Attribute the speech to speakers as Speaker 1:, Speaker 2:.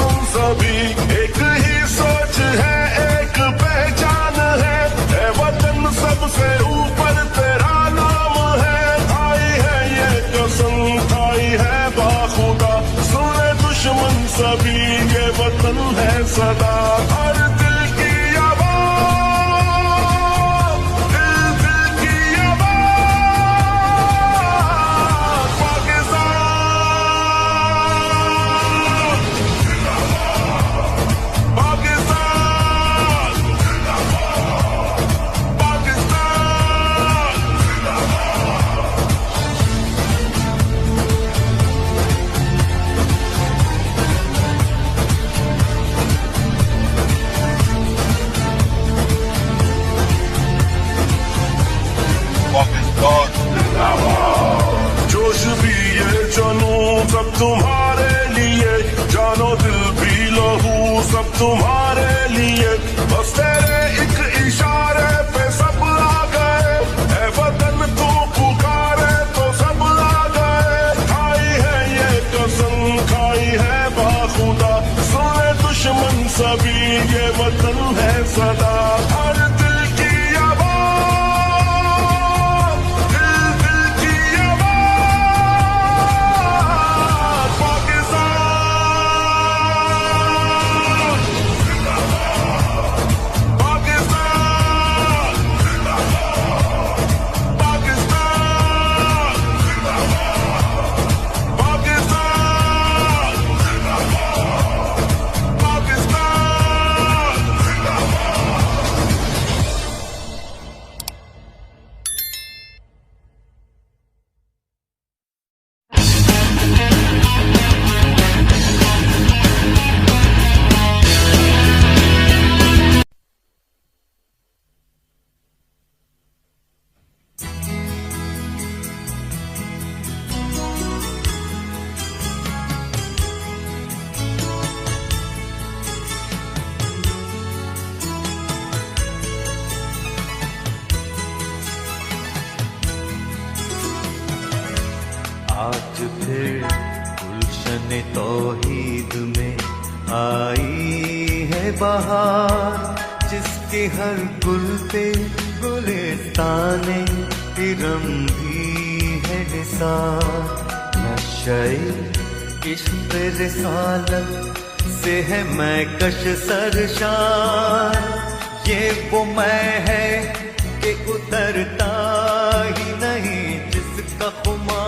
Speaker 1: दुश्मन सभी एक ही सोच है, एक पहचान है वतन सबसे ऊपर तेरा नाम है। खाई है ये कसम खाई है बाखुदा, सुने दुश्मन सभी ये वतन है सदा। हर दिल की आवाज़, दिल दिल की आवाज़, पाकिस्तान पाकिस्तान जोश भी ये जुनून सब तुम्हारे लिए, जानो दिल भी लहू सब तुम्हारे लिए। बस तेरे एक इशारे पे सब आ गए, ऐ वतन तू पुकारे तो सब आ गए। खाई है ये कसम खाई है बाखुदा, सुने दुश्मन सभी ये वतन है सदा। हर दिल की आवाज़, दिल दिल की आवाज़, पाकिस्तान पाकिस्तान पाकिस्तान पाकिस्तान
Speaker 2: आज फिर गुलशन तौहीद में आई है बहार, जिसके हर गुल पे गुलिस्ताने तिरम भी है निसार। नशे इश्क़ रिसालत से है मैं कश सरशार, ये वो मैं है कि उतरता ही नहीं जिसका खुमार।